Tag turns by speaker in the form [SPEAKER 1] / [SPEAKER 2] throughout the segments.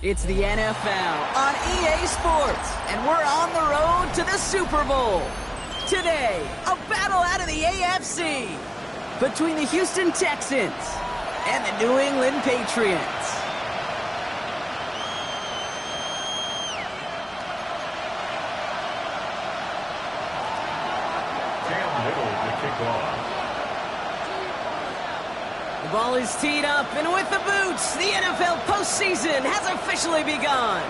[SPEAKER 1] It's the NFL on EA Sports, and we're on the road to the Super Bowl. Today, a battle out of the AFC between the Houston Texans and the New England Patriots. The ball is teed up, and with the boots, the NFL postseason has officially begun.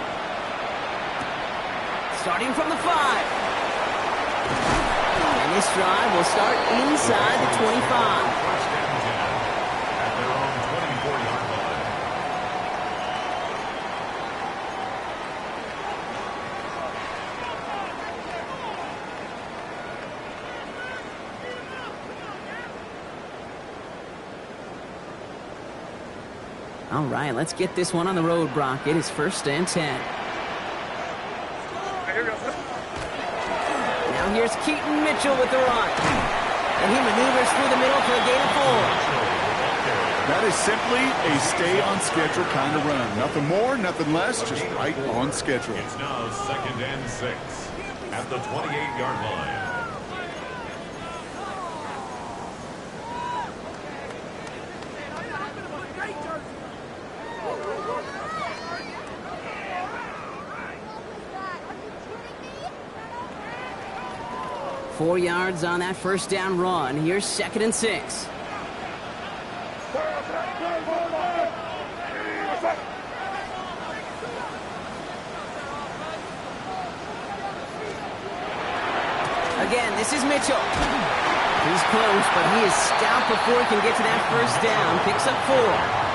[SPEAKER 1] Starting from the 5. And this drive will start inside the 25.
[SPEAKER 2] At their own 24-yard line.
[SPEAKER 1] All right, let's get this one on the road, Brock. It is 1st and 10. Now here's Keaton Mitchell with the run. And he maneuvers through the middle for a gain of 4.
[SPEAKER 3] That is simply a stay-on-schedule kind of run. Nothing more, nothing less, just right on schedule.
[SPEAKER 2] It's now 2nd and 6 at the 28-yard line.
[SPEAKER 1] Four yards on that first down run. Here's 2nd and 6. Again, this is Mitchell. He's close, but he is stopped before he can get to that first down. Picks up 4.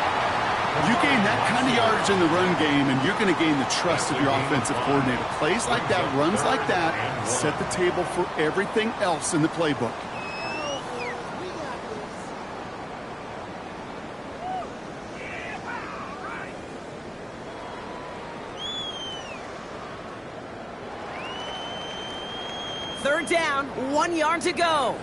[SPEAKER 3] You gain that kind of yardage in the run game, and you're going to gain the trust of your offensive coordinator. Plays like that, runs like that, set the table for everything else in the playbook.
[SPEAKER 1] Third down, 1 yard to go.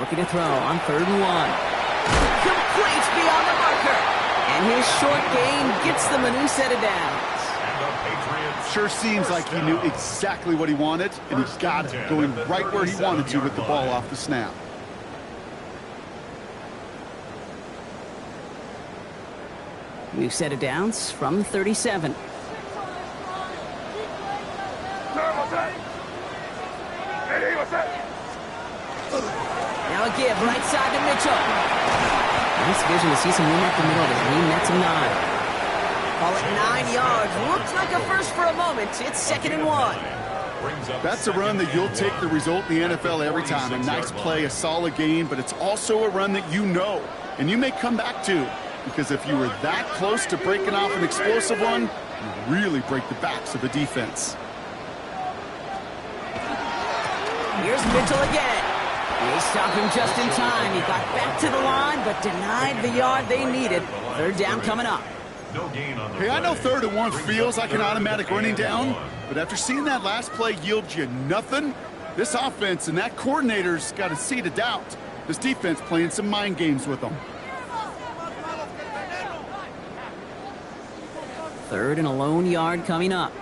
[SPEAKER 1] Looking to throw on 3rd and 1. Complete beyond the marker. And his short gain gets them a new set of downs.
[SPEAKER 3] Sure seems like he knew exactly what he wanted, and he got it, going right where he wanted to with the ball off the snap.
[SPEAKER 1] New set of downs from the 37. Now a give, right side to Mitchell. Nice vision to see some room up the middle. His lean nets him 9. Call it 9 yards. Looks like a first for a moment. It's 2nd and 1.
[SPEAKER 3] That's a run that you'll take the result in the NFL every time. A nice play, a solid gain, but it's also a run that you know, and you may come back to. Because if you were that close to breaking off an explosive one, you really break the backs of the defense.
[SPEAKER 1] Here's Mitchell again. They stopped him just in time. He got back to the line, but denied the yard they needed. Third down coming up.
[SPEAKER 3] Hey, I know 3rd and 1 feels like an automatic running down, but after seeing that last play yield you nothing, this offense and that coordinator's got a seed of doubt. This defense playing some mind games with them.
[SPEAKER 1] 3rd and a lone yard coming up.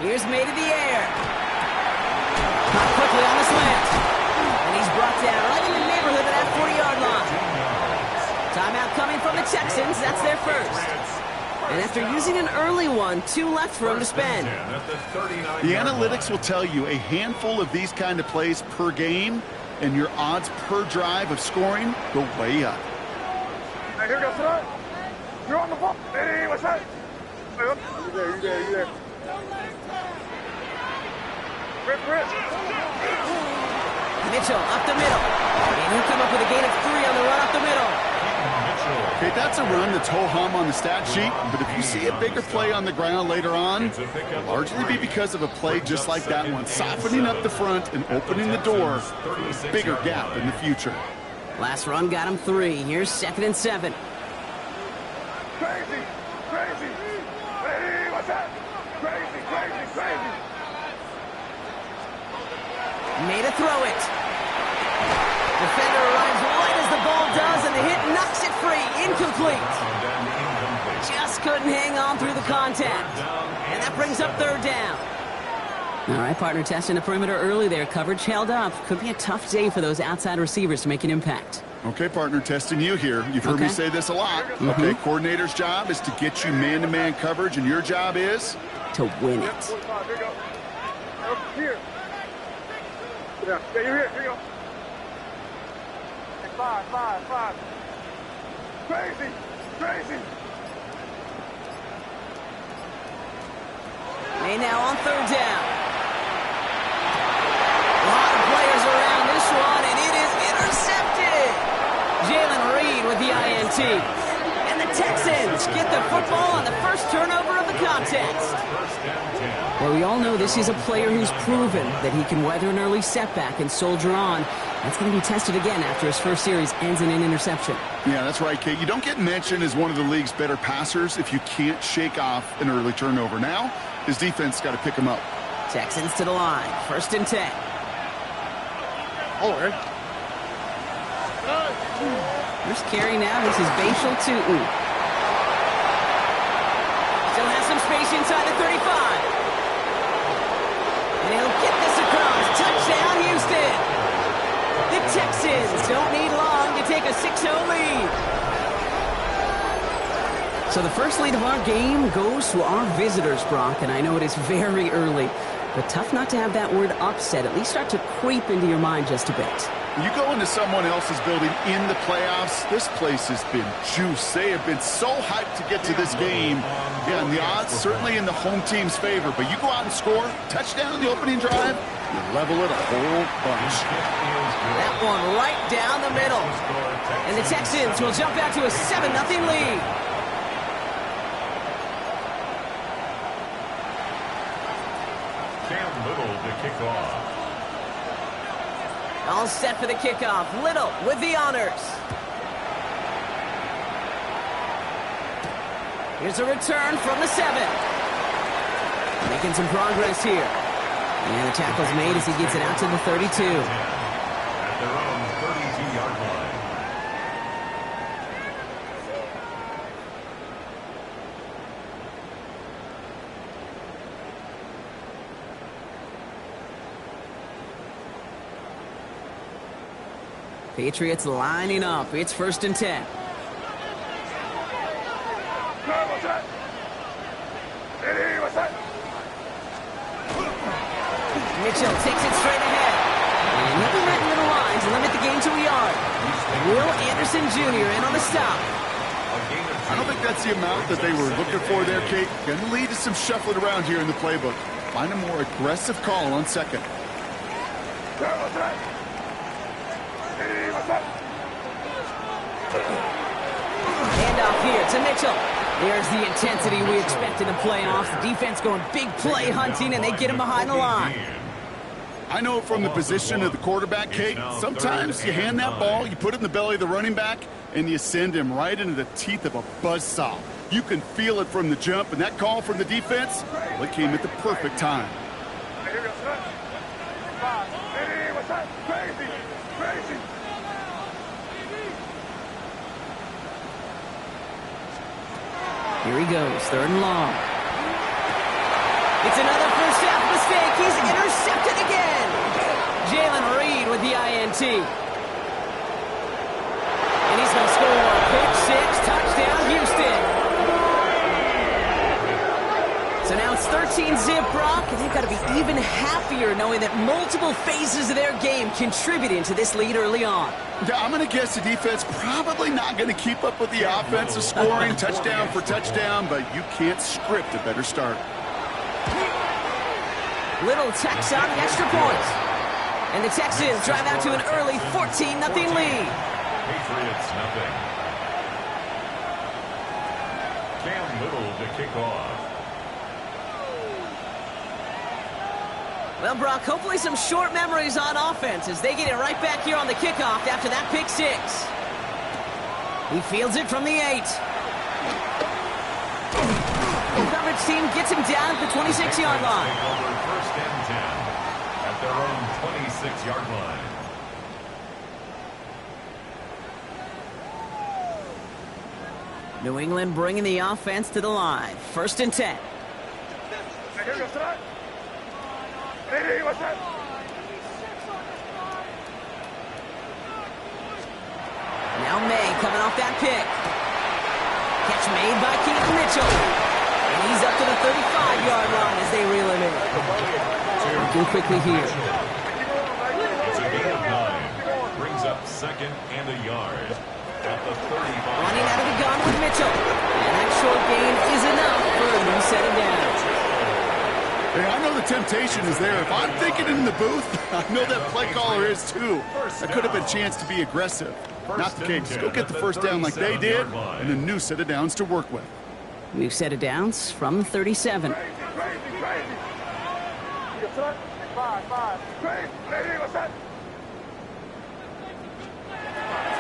[SPEAKER 1] Here's made in the air. Caught quickly on the slant. And he's brought down right in the neighborhood of that 40-yard line. Timeout coming from the Texans. That's their first. And after using an early one, 2 left for him to spend.
[SPEAKER 3] The analytics will tell you a handful of these kind of plays per game, and your odds per drive of scoring go way up.
[SPEAKER 4] Hey, here goes tonight. You're on the ball. Hey, what's that? You there.
[SPEAKER 1] Mitchell up the middle. And he'll come up with a gain of 3 on the run up the middle.
[SPEAKER 3] Okay, that's a run that's ho-hum on the stat sheet, but if you see a bigger play on the ground later on, it'll largely be because of a play just like that one, softening up the front and opening the door for a bigger gap in the future.
[SPEAKER 1] Last run got him 3. Here's 2nd and 7.
[SPEAKER 4] Crazy! Crazy! Hey, what's that? Crazy, crazy, crazy!
[SPEAKER 1] Made a throw it. Defender arrives right as the ball does, and the hit knocks it free. Incomplete. Just couldn't hang on through the contact. And that brings up 3rd down. All right, partner, testing the perimeter early there. Coverage held up. Could be a tough day for those outside receivers to make an impact.
[SPEAKER 3] Okay, partner, testing you here. You've heard me say this a lot. Okay, coordinator's job is to get you man-to-man coverage, and your job is?
[SPEAKER 1] To win it.
[SPEAKER 4] Here. Yeah, you're here. Here you go. 5. Crazy! Crazy!
[SPEAKER 1] May now on 3rd down. A lot of players around this one, and it is intercepted. Jalen Reed with the INT. And the Texans get the football on the first turnover of the contest. Well, we all know this is a player who's proven that he can weather an early setback and soldier on. That's going to be tested again after his first series ends in an interception.
[SPEAKER 3] Yeah, that's right, Kate. You don't get mentioned as one of the league's better passers if you can't shake off an early turnover. Now, his defense got to pick him up.
[SPEAKER 1] Texans to the line. 1st and 10.
[SPEAKER 4] Oh, man.
[SPEAKER 1] First carry now. This is Bashal Tootin. Still has some space inside the 35. And he'll get this across. Touchdown, Houston. The Texans don't need long to take a 6-0 lead. So the first lead of our game goes to our visitors, Brock, and I know it is very early, but tough not to have that word upset at least start to creep into your mind just a bit.
[SPEAKER 3] You go into someone else's building in the playoffs, this place has been juice. They have been so hyped to get to this game. Yeah, and the odds certainly in the home team's favor, but you go out and score, touchdown in the opening drive, you level it a whole bunch.
[SPEAKER 1] That one right down the middle. And the Texans will jump out to a 7-0 lead.
[SPEAKER 2] Cam Little to kick off.
[SPEAKER 1] All set for the kickoff. Little with the honors. Here's a return from the 7. Making some progress here. And the tackle's made as he gets it out to the 32.
[SPEAKER 2] At their own 32-yard line.
[SPEAKER 1] Patriots lining up. It's 1st and 10.
[SPEAKER 4] What's that? Hey, what's that?
[SPEAKER 1] Mitchell takes it straight ahead. And he'll be right into the lines and limit the game to a yard. Will Anderson Jr. in on the stop.
[SPEAKER 3] I don't think that's the amount that they were looking for there, Kate. Going to lead to some shuffling around here in the playbook. Find a more aggressive call on 2nd.
[SPEAKER 4] What's that? Hey, what's that?
[SPEAKER 1] Handoff here to Mitchell. There's the intensity we expect in the playoffs. The defense going big play hunting, and they get him behind the line.
[SPEAKER 3] I know from the position of the quarterback, Kate, sometimes you hand that ball, you put it in the belly of the running back, and you send him right into the teeth of a buzzsaw. You can feel it from the jump, and that call from the defense, well, it came at the perfect time.
[SPEAKER 4] Hey, here we go, son. 5. Hey, what's that? Crazy! Crazy!
[SPEAKER 1] Here he goes, 3rd and long. It's another first half mistake. He's intercepted again. Jalen Reed with the INT. And he's going to score. Pick 6, touchdown, Houston. So now it's 13-zip, Brock, and they've got to be even happier knowing that multiple phases of their game contributed to this lead early on.
[SPEAKER 3] Yeah, I'm going to guess the defense probably not going to keep up with the offensive scoring touchdown for touchdown, but you can't script a better start.
[SPEAKER 1] Little tacks on the extra point. And the Texans drive out to an early 14-0 lead.
[SPEAKER 2] Patriots nothing. Cam Little to kick off.
[SPEAKER 1] Well, Brock, hopefully some short memories on offense as they get it right back here on the kickoff after that pick six. He fields it from the 8. The coverage team gets him down at the 26-yard line.
[SPEAKER 2] Over first and 10 at their own 26-yard line.
[SPEAKER 1] New England bringing the offense to the line. First and 10. Now May coming off that pick. Catch made by Keaton Mitchell. And he's up to the 35-yard line as they reel him in. Working quickly here.
[SPEAKER 2] It's a gain of 9. Brings up second and a yard at the 35.
[SPEAKER 1] Running out of the gun with Mitchell. And that short gain is enough for a new set of downs.
[SPEAKER 3] Hey, I know the temptation is there. If I'm thinking in the booth, I know that play caller is too. That could have been a chance to be aggressive. Not the case. Go get the first down like they did, and a new set of downs to work with.
[SPEAKER 1] New set of downs from 37.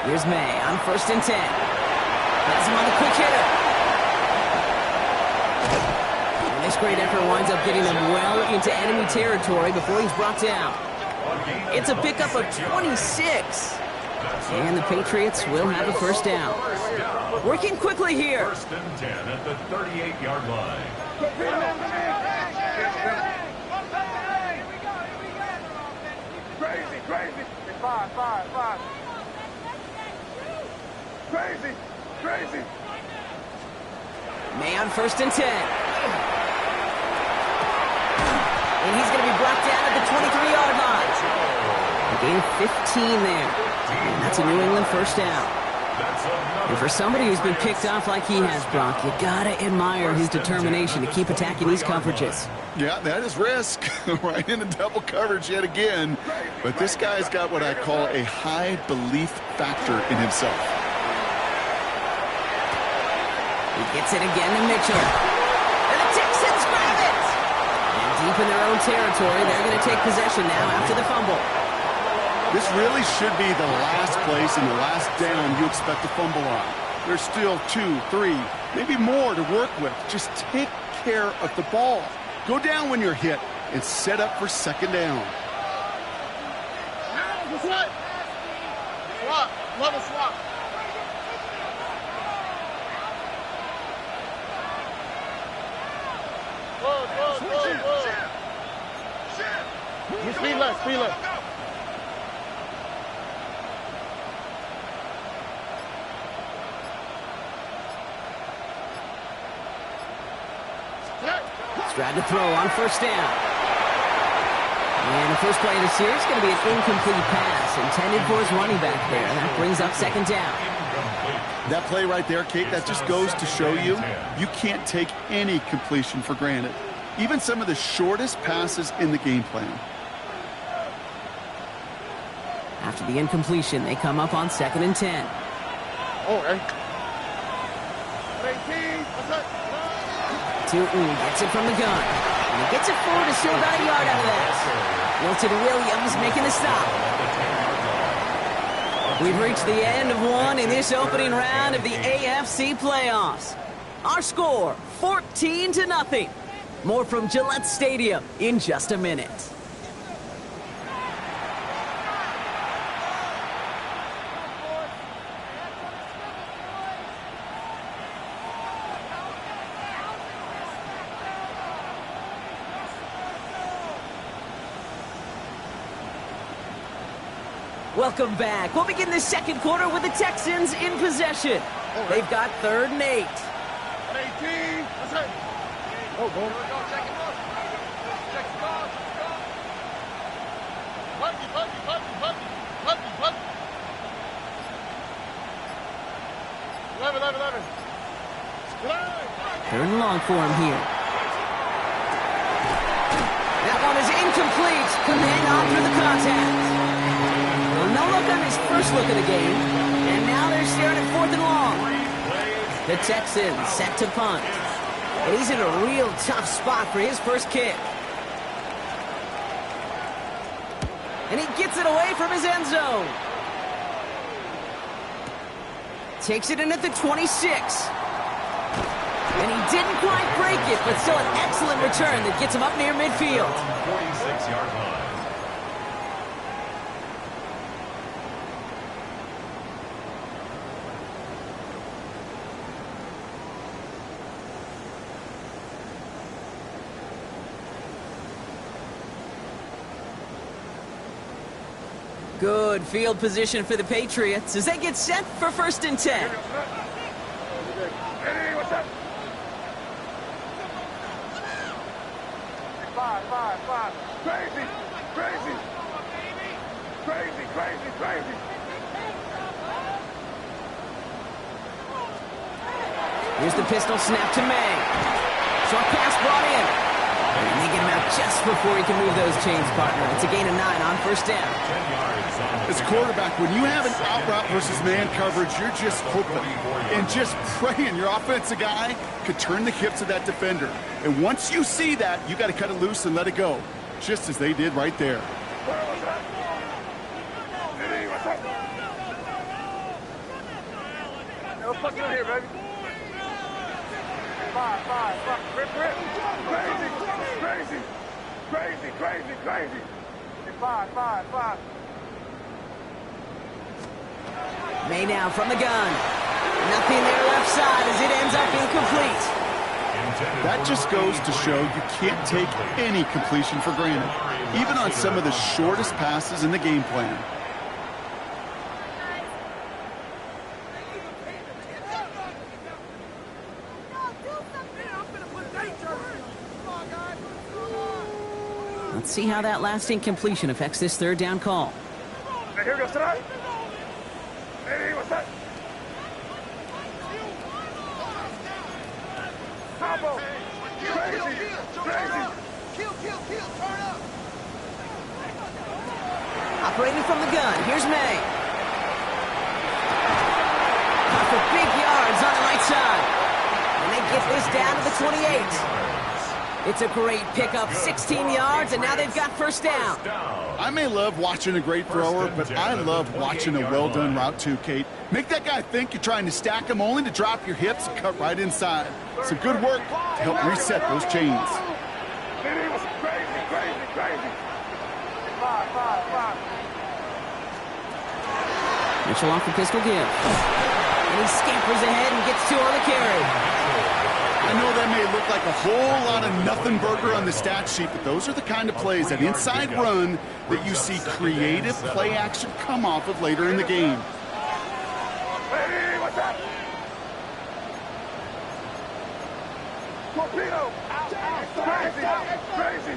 [SPEAKER 1] Here's May on first and 10. Has him on the quick hitter. And this great effort winds up getting him well into enemy territory before he's brought down. It's a pickup of 26. And the Patriots will have a first down. Working quickly here.
[SPEAKER 2] First and 10 at the 38-yard line.
[SPEAKER 4] Crazy. 5. Crazy.
[SPEAKER 1] May on first and 10. And he's going to be brought down at the 23-yard line. A gain of 15 there. And that's a New England first down. And for somebody who's been picked off like he has, Brock, you gotta admire his determination to keep attacking these coverages.
[SPEAKER 3] Yeah, that is risk. Right into double coverage yet again. But this guy's got what I call a high belief factor in himself.
[SPEAKER 1] He gets it again to Mitchell. And the Texans grab it! And deep in their own territory, they're going to take possession now after the fumble.
[SPEAKER 3] This really should be the last place and the last down you expect to fumble on. There's still 2, 3, maybe more to work with. Just take care of the ball. Go down when you're hit and set up for second down.
[SPEAKER 4] Swap. Speed left.
[SPEAKER 1] Strad to throw on first down. And the first play of the series is going to be an incomplete pass intended for his running back there. And that brings up second down.
[SPEAKER 3] That play right there, Kate, that just goes to show you can't take any completion for granted. Even some of the shortest passes in the game plan.
[SPEAKER 1] After the incompletion, they come up on second and 10. Tootin gets it from the gun. And he gets it forward to show about a yard out of that. Wilton Williams making the stop. We've reached the end of one in this opening round of the AFC playoffs. Our score, 14-0. More from Gillette Stadium in just a minute. Welcome back. We'll begin the second quarter with the Texans in possession. They've got 3rd and 8.
[SPEAKER 4] 18. That's it. Go.
[SPEAKER 1] Third and long for him here. That one is incomplete. Command on through the contact. Well, no look on his first look of the game. And now they're staring at 4th and long. The Texans set to punt. And he's in a real tough spot for his first kick. And he gets it away from his end zone. Takes it in at the 26. And he didn't quite break it, but still an excellent return that gets him up near midfield.
[SPEAKER 2] 46-yard line.
[SPEAKER 1] Good field position for the Patriots as they get set for 1st and 10.
[SPEAKER 4] Hey, what's up? 5. Crazy.
[SPEAKER 1] Here's the pistol snap to May. Short pass brought in. And they get him out just before he can move those chains, partner. It's a gain of 9 on 1st down.
[SPEAKER 2] 10 yards on the
[SPEAKER 3] As quarterback, when you have an out route versus man coverage, you're just hoping and just praying your offensive guy could turn the hips of that defender. And once you see that, you got to cut it loose and let it go, just as they did right there.
[SPEAKER 4] What's up? Hey, what's up? Hey, what's fucking in here, baby? 5. Rip. Crazy. 5.
[SPEAKER 1] May now from the gun. Nothing there left side as it ends up incomplete.
[SPEAKER 3] That just goes to show you can't take any completion for granted, even on some of the shortest passes in the game plan.
[SPEAKER 1] Let's see how that last incompletion affects this 3rd down call.
[SPEAKER 4] Hey, here goes tonight. Hey, what's up? Combo. Crazy.
[SPEAKER 5] Kill, turn up.
[SPEAKER 1] Operating from the gun, here's May. Caught for big yards on the right side. And they get this down to the 28. It's a great pickup, 16 yards, and now they've got 1st down.
[SPEAKER 3] I may love watching a great thrower, but I love watching a well-done route too, Kate. Make that guy think you're trying to stack him only to drop your hips and cut right inside. Some good work to help reset those chains.
[SPEAKER 4] It was crazy. 5.
[SPEAKER 1] Mitchell off the pistol give. And he scampers ahead and gets 2 on the carry.
[SPEAKER 3] I know that may look like a whole lot of nothing burger on the stat sheet, but those are the kind of plays, that inside run, that you see creative play action come off of later in the game.
[SPEAKER 4] Hey, what's up? Torpedo. Crazy.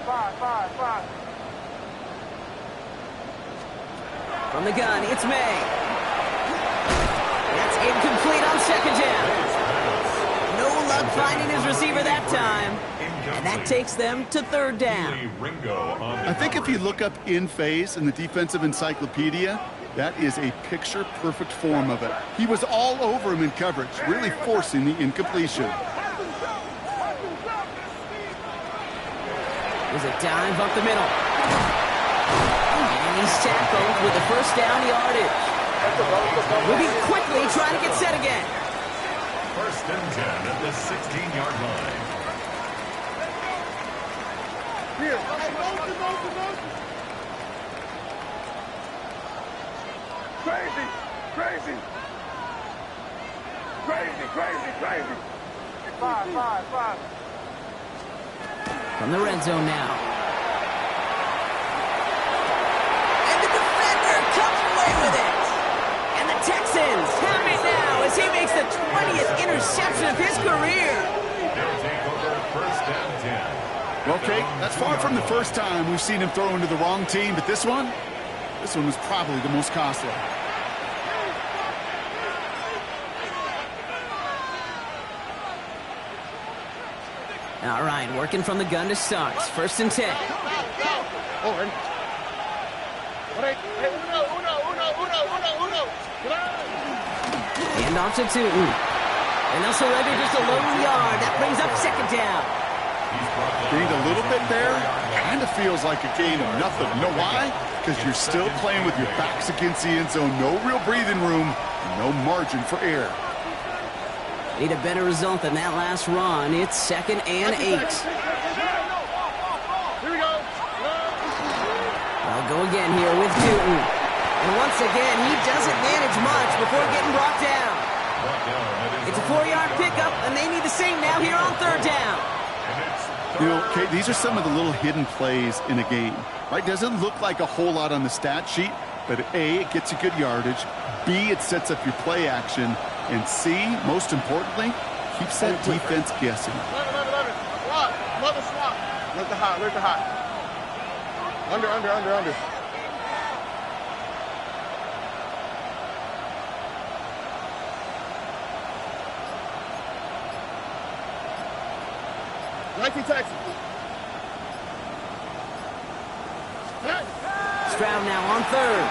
[SPEAKER 4] 5.
[SPEAKER 1] From the gun, it's May. That's incomplete on 2nd down. No luck finding his receiver that time. And that takes them to 3rd down.
[SPEAKER 3] I think if you look up in phase in the defensive encyclopedia, that is a picture-perfect form of it. He was all over him in coverage, really forcing the incompletion.
[SPEAKER 1] There's a dive up the middle. And he's tackled with the 1st down yardage. Moving quickly, trying to get set again.
[SPEAKER 2] 1st and 10 at the 16-yard line.
[SPEAKER 4] Here. Crazy. 5.
[SPEAKER 1] From the red zone now. And the defender comes away with it. And the Texans have it now as he makes the 20th interception of his career.
[SPEAKER 2] They'll take over 1st and 10.
[SPEAKER 3] Well, Kate, that's far from the first time we've seen him throw into the wrong team, but this one was probably the most costly.
[SPEAKER 1] All right, working from the gun to start. 1st and 10. Hand off to Tootin. And they'll surrender just a lone yard. That brings up 2nd down.
[SPEAKER 3] Gained a little bit there. Kind of feels like a game of nothing. You know why? Because you're still playing with your backs against the end zone. No real breathing room, no margin for error.
[SPEAKER 1] Need a better result than that last run. It's 2nd and 8.
[SPEAKER 4] Here we go.
[SPEAKER 1] They'll go again here with Newton. And once again, he doesn't manage much before getting brought down. It's a 4-yard pickup, and they need the same now here on 3rd down.
[SPEAKER 3] You know, Kate, these are some of the little hidden plays in a game, right? Doesn't look like a whole lot on the stat sheet, but A, it gets you good yardage. B, it sets up your play action. And C, most importantly, keeps that defense guessing.
[SPEAKER 4] 11. Swap. Let the hot. Under. 19 Texans.
[SPEAKER 1] Stroud now on 3rd.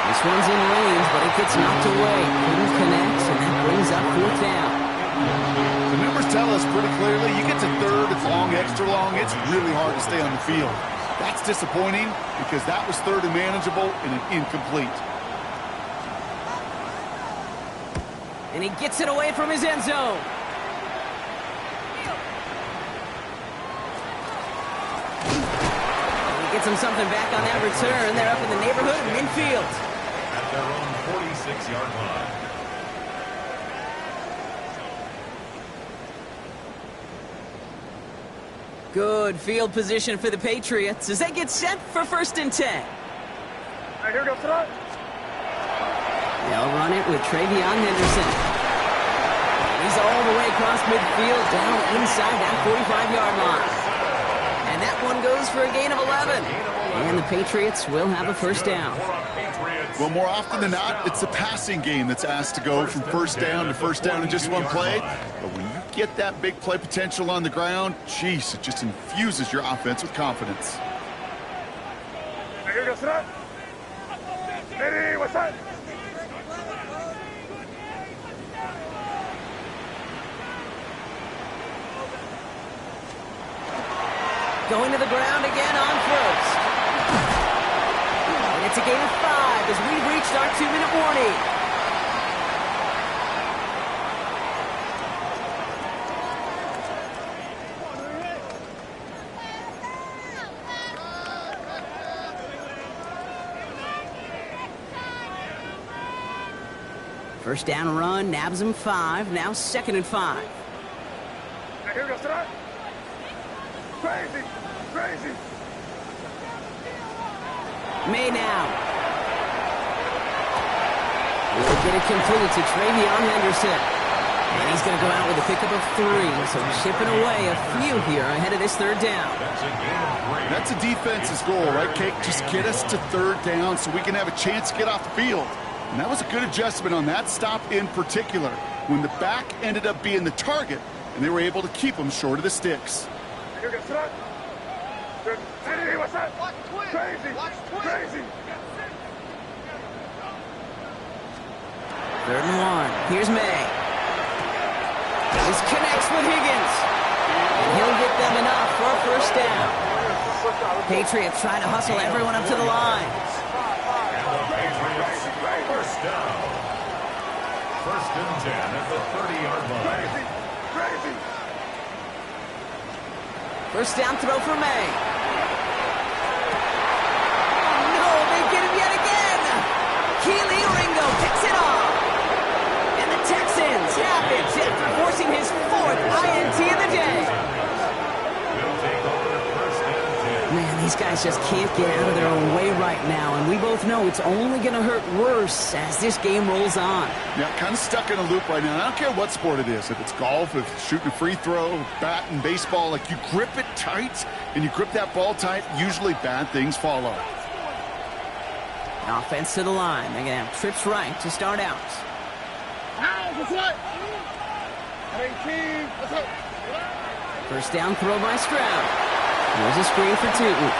[SPEAKER 1] This one's in range, but it gets knocked away. Couldn't connect, and that brings up 4th down.
[SPEAKER 3] The numbers tell us pretty clearly, you get to 3rd, it's long, extra long, it's really hard to stay on the field. That's disappointing because that was 3rd and manageable and an incomplete.
[SPEAKER 1] And he gets it away from his end zone. And he gets him something back on that return. They're up in the neighborhood of midfield.
[SPEAKER 2] At their own 46-yard line.
[SPEAKER 1] Good field position for the Patriots as they get set for 1st and 10.
[SPEAKER 4] Hey, here we go, front.
[SPEAKER 1] They'll run it with Travion Henderson. He's all the way across midfield, down inside that 45-yard line. And that one goes for a gain of 11. And the Patriots will have a 1st down.
[SPEAKER 3] Well, more often than not, it's the passing game that's asked to go from 1st down to 1st down in just one play. But when you get that big play potential on the ground, geez, it just infuses your offense with confidence.
[SPEAKER 4] Hey, here we go, front. Hey, what's that?
[SPEAKER 1] Going to the ground again on 1st. And it's a gain of 5 as we've reached our 2-minute warning. First down run, nabs him 5, now 2nd and 5.
[SPEAKER 4] Hey, here we go, front. Crazy.
[SPEAKER 1] May now. Will get it complete to Travion Henderson. And he's going to go out with a pickup of 3. So shipping away a few here ahead of this 3rd down.
[SPEAKER 3] That's a defense's goal, right, Kate? Just get us to 3rd down so we can have a chance to get off the field. And that was a good adjustment on that stop in particular, when the back ended up being the target, and they were able to keep him short of the sticks.
[SPEAKER 4] Here we go, front. Hey, what's that? Crazy.
[SPEAKER 1] 3rd and 1. Here's May. This connects with Higgins. And he'll get them enough for a 1st down. Patriots trying to hustle everyone up to the line.
[SPEAKER 2] First down. 1st and 10 at the 30-yard line.
[SPEAKER 4] Crazy.
[SPEAKER 1] 1st down throw for May. No, they get him yet again. Keely Ringo picks it off. And the Texans have it after forcing his 4th INT of the day. Man, these guys just can't get out of their own way right now, and we both know it's only going to hurt worse as this game rolls on.
[SPEAKER 3] Yeah, kind of stuck in a loop right now. I don't care what sport it is. If it's golf, if it's shooting a free throw, bat and baseball, like you grip it tight and you grip that ball tight, usually bad things follow.
[SPEAKER 1] Offense to the line. They're going to have trips right to start out.
[SPEAKER 4] What's up? 18. What's up?
[SPEAKER 1] 1st down throw by Stroud. Here's a screen for Tootin.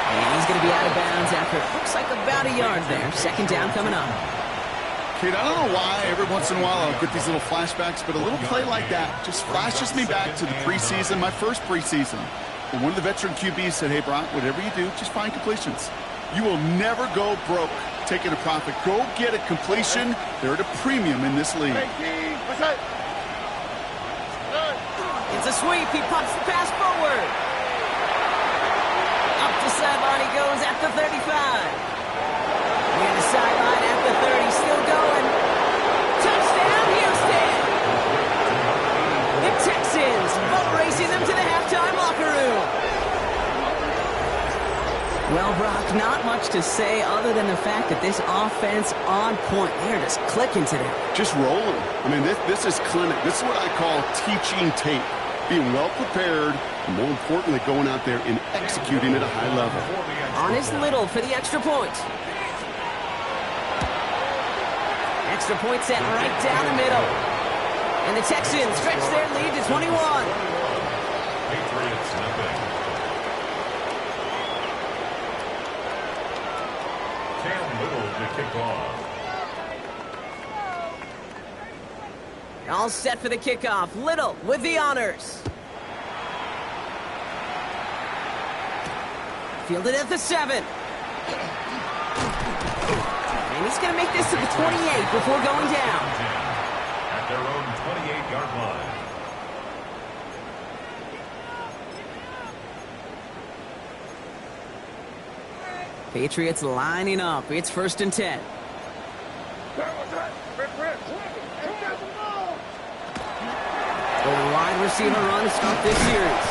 [SPEAKER 1] And he's going to be out of bounds after it looks like about a yard there. 2nd down coming up.
[SPEAKER 3] Kate, I don't know why every once in a while I'll get these little flashbacks, but a little play like that just flashes me back to the preseason, my first preseason. And one of the veteran QBs said, hey, Brock, whatever you do, just find completions. You will never go broke taking a profit. Go get a completion. They're at a premium in this league.
[SPEAKER 1] It's a sweep. He pops the pass forward. Up the sideline he goes at the 35. Near the sideline at the 30. Still going. Touchdown, Houston! The Texans boat racing them to the halftime locker room. Well, Brock, not much to say other than the fact that this offense on point. They're just clicking today.
[SPEAKER 3] Just rolling. I mean, this is clinic. This is what I call teaching tape. Being well prepared, and more importantly, going out there and executing at a high level.
[SPEAKER 1] On his Little for the extra point. Extra point set right down the middle. And the Texans stretch their lead to 21.
[SPEAKER 2] Patriots nothing. Cam Little to kick off.
[SPEAKER 1] All set for the kickoff. Little with the honors. Fielded at the 7. And he's going to make this to the 28 before going down.
[SPEAKER 2] At their own 28-yard line.
[SPEAKER 1] Patriots lining up. It's 1st and 10. The wide receiver run to start this series.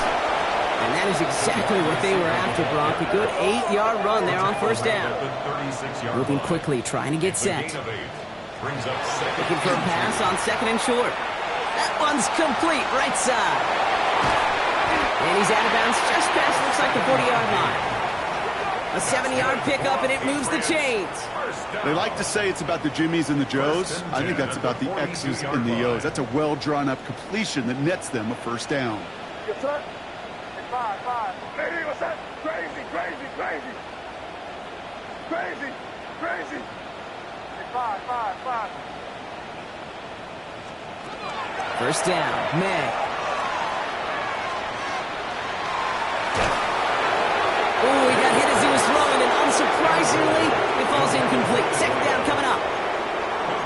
[SPEAKER 1] And that is exactly what they were after, Brock. A good 8-yard run there on 1st down. Moving quickly, trying to get set. Looking for a pass on 2nd and short. That one's complete, right side. And he's out of bounds just past, looks like the 40-yard line. A 7-yard pickup, and it moves the chains.
[SPEAKER 3] They like to say it's about the Jimmies and the Joes. I think that's about the X's and the O's. That's a well-drawn-up completion that nets them a 1st down.
[SPEAKER 4] Yes, sir. 5. Lady, what's that? Crazy. 5.
[SPEAKER 1] 1st down, May. Oh, he got hit as he was throwing, and unsurprisingly, it falls incomplete. 2nd down coming up.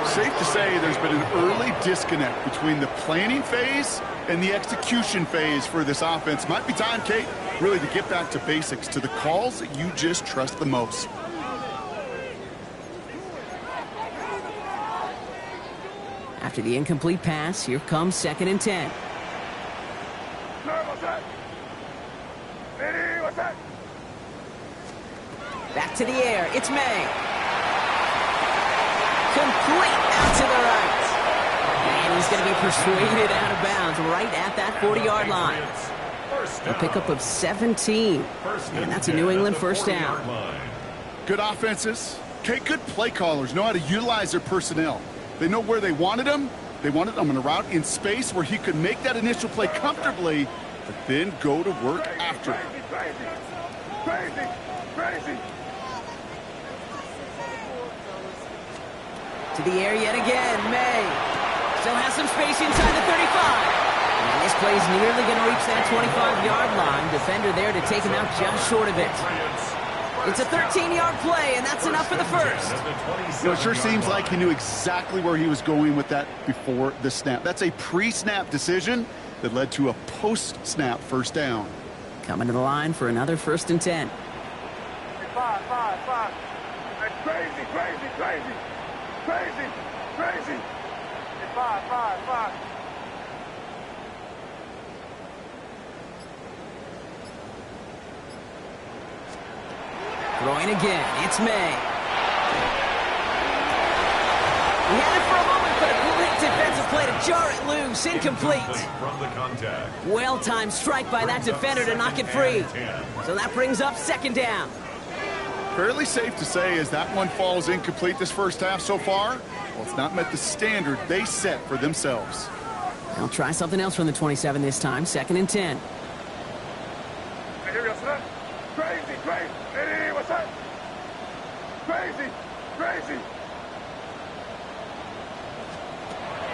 [SPEAKER 3] Safe to say there's been an early disconnect between the planning phase and the execution phase for this offense. Might be time, Kate, really to get back to basics, to the calls that you just trust the most.
[SPEAKER 1] After the incomplete pass, here comes 2nd and 10.
[SPEAKER 4] What's that? Lady, what's that?
[SPEAKER 1] Back to the air. It's May. Complete out to the right. And he's going to be persuaded out of bounds right at that 40-yard line. A pickup of 17. And that's a New England 1st down.
[SPEAKER 3] Good offenses. Kate, good play callers know how to utilize their personnel. They know where they wanted him. They wanted him on a route in space where he could make that initial play comfortably, but then go to work after.
[SPEAKER 4] Crazy.
[SPEAKER 1] To the air yet again, May. Still has some space inside the 35. And this play's nearly going to reach that 25-yard line. Defender there to take him out just short of it. It's a 13-yard play, and that's enough for the 1st.
[SPEAKER 3] You know, it sure seems like he knew exactly where he was going with that before the snap. That's a pre-snap decision that led to a post-snap 1st down.
[SPEAKER 1] Coming to the line for another 1st and 10.
[SPEAKER 4] 5. Crazy. 5.
[SPEAKER 1] Throwing again, it's May. He had it for a moment, but a great defensive play to jar it loose. Incomplete.
[SPEAKER 2] From the contact.
[SPEAKER 1] Well-timed strike by that defender to knock it free. So that brings up 2nd down.
[SPEAKER 3] Fairly safe to say as that one falls incomplete this 1st half so far, well, it's not met the standard they set for themselves.
[SPEAKER 1] They'll try something else from the 27 this time. 2nd and 10.
[SPEAKER 4] Hey, here we go, son. Crazy. Hey, what's that? Crazy.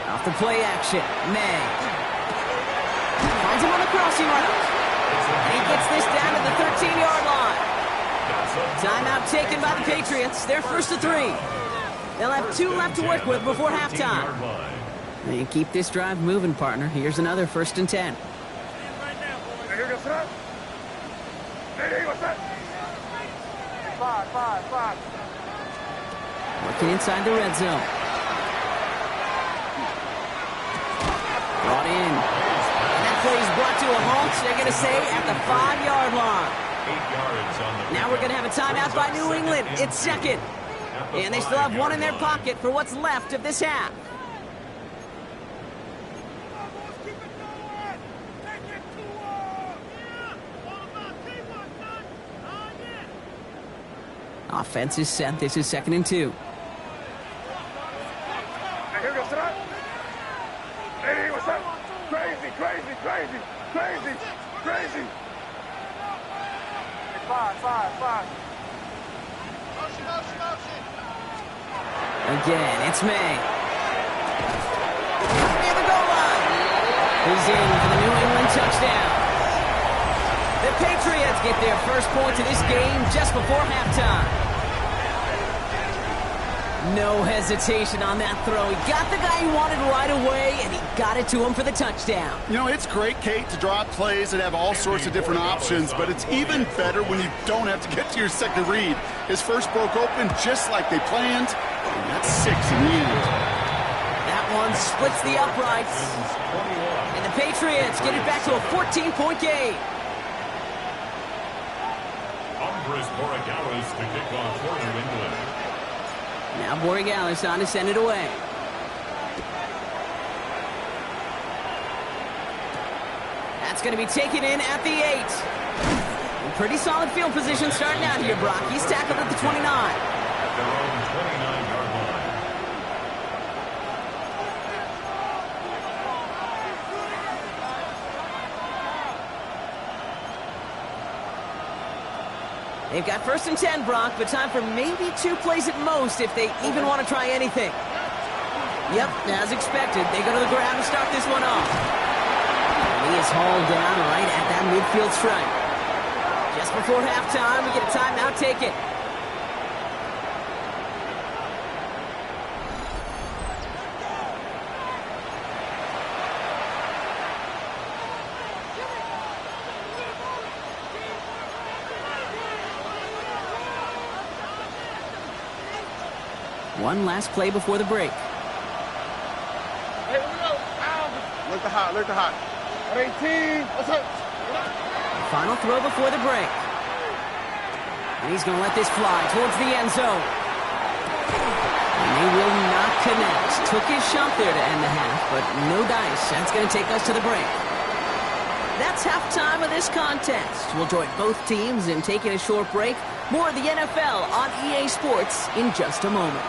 [SPEAKER 1] Off the play action, May. Finds him on the crossing route. He gets this down to the 13-yard line. Timeout taken by the Patriots. They're first to 3. They'll have 2 left to work with before halftime. And keep this drive moving, partner. Here's another 1st and 10.
[SPEAKER 4] Hey, what's that? 5.
[SPEAKER 1] Working inside the red zone. Brought in. And that play is brought to a halt, they're going to say, at the 5-yard line.
[SPEAKER 2] 8 yards on the
[SPEAKER 1] Now we're going to have a timeout by New England. It's second. And they still have 1 in their pocket for what's left of this half. Offense is set. This is 2nd and 2.
[SPEAKER 4] Hey, here goes that. Hey, what's that? Crazy. 5.
[SPEAKER 1] Again, it's May. Near the goal line. He's in for the New England touchdown. The Patriots get their first points of this game just before halftime. No hesitation on that throw. He got the guy he wanted right away, and he got it to him for the touchdown.
[SPEAKER 3] You know, it's great, Kate, to draw up plays and have all sorts of different options, but it's even better when you don't have to get to your second read. His first broke open just like they planned, and that's 6 in the end.
[SPEAKER 1] That one splits the uprights, and the Patriots get it back to a 14-point game.
[SPEAKER 2] Andres Borregales to kick off for New England.
[SPEAKER 1] Now Borregales on to send it away. That's going to be taken in at the 8. Pretty solid field position starting out here, Brock. He's tackled at the 29.
[SPEAKER 2] At their own 29-yard line.
[SPEAKER 1] They've got 1st and 10, Brock, but time for maybe 2 plays at most if they even want to try anything. Yep, as expected, they go to the ground to start this one off. And he is hauled down right at that midfield stripe. Just before halftime, we get a timeout taken. One last play before the break.
[SPEAKER 4] Hey, here we go. Look the hot. 18. What's up?
[SPEAKER 1] Final throw before the break. And he's going to let this fly towards the end zone. And they will not connect. Took his shot there to end the half, but no dice. That's going to take us to the break. That's halftime of this contest. We'll join both teams in taking a short break. More of the NFL on EA Sports in just a moment.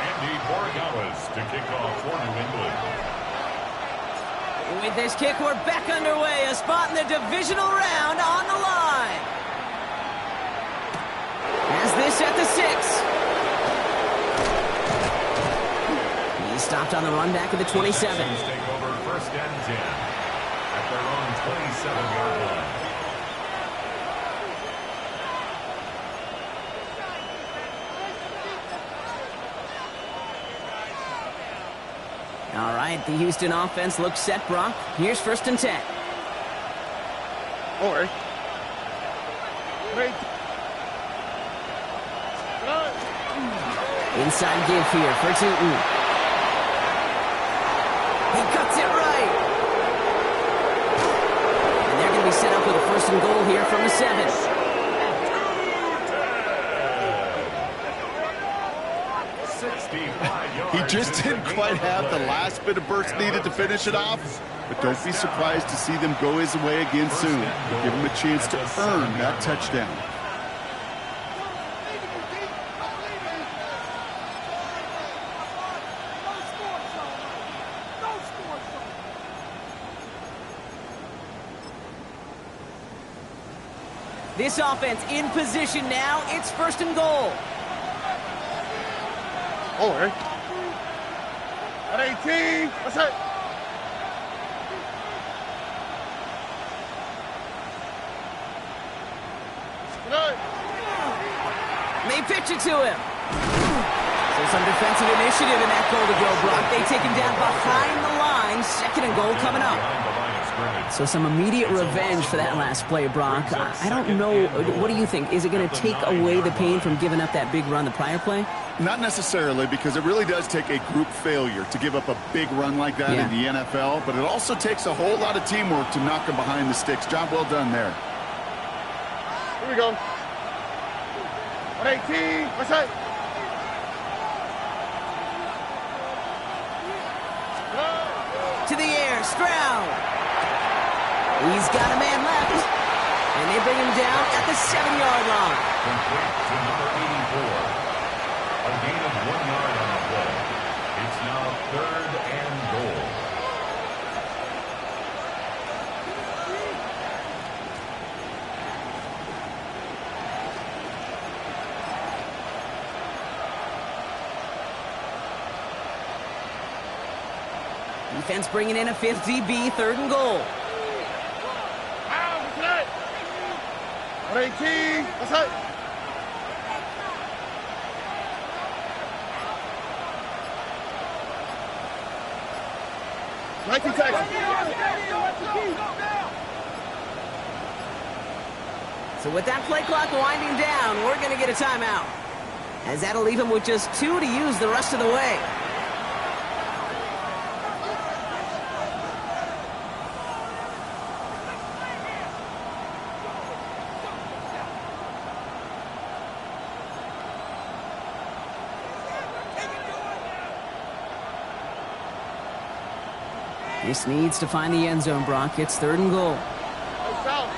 [SPEAKER 2] Andy Borregales to kick off for New England.
[SPEAKER 1] With this kick, we're back underway. A spot in the divisional round on the line. As this at the 6. He's stopped on the run back at the 27.
[SPEAKER 2] Texans take over 1st and 10 at their own 27-yard line.
[SPEAKER 1] All right, the Houston offense looks set, Brock. Here's 1st and 10.
[SPEAKER 4] All right.
[SPEAKER 1] Inside give here for Tootin. He cuts it right. And they're going to be set up with a 1st and goal here from the 7.
[SPEAKER 3] He just didn't quite have the last bit of burst needed to finish it off, but don't be surprised to see them go his way again soon. Give him a chance to earn that touchdown.
[SPEAKER 1] This offense in position now. It's 1st and goal.
[SPEAKER 4] All right. At 18. What's that?
[SPEAKER 1] They pitch it to him. So some defensive initiative in that goal to go, Brock. They take him down behind the line. Second and goal coming up. So some immediate revenge for that last play, Brock. I don't know. What do you think? Is it going to take away the pain from giving up that big run the prior play?
[SPEAKER 3] Not necessarily, because it really does take a group failure to give up a big run like that in the NFL, but it also takes a whole lot of teamwork to knock him behind the sticks. Job well done there.
[SPEAKER 4] Here we go. 118. What's that?
[SPEAKER 1] To the air, Stroud. He's got a man left, and they bring him down at the 7-yard line.
[SPEAKER 2] Complete to number 84. A gain of 1 yard on the play. It's now 3rd and goal.
[SPEAKER 1] Defense bringing in a 5th DB, 3rd and goal.
[SPEAKER 4] 118. What's that? Texans.
[SPEAKER 1] So with that play clock winding down, we're going to get a timeout, as that'll leave him with just 2 to use the rest of the way. This needs to find the end zone, Brock. It's 3rd and goal.
[SPEAKER 4] South.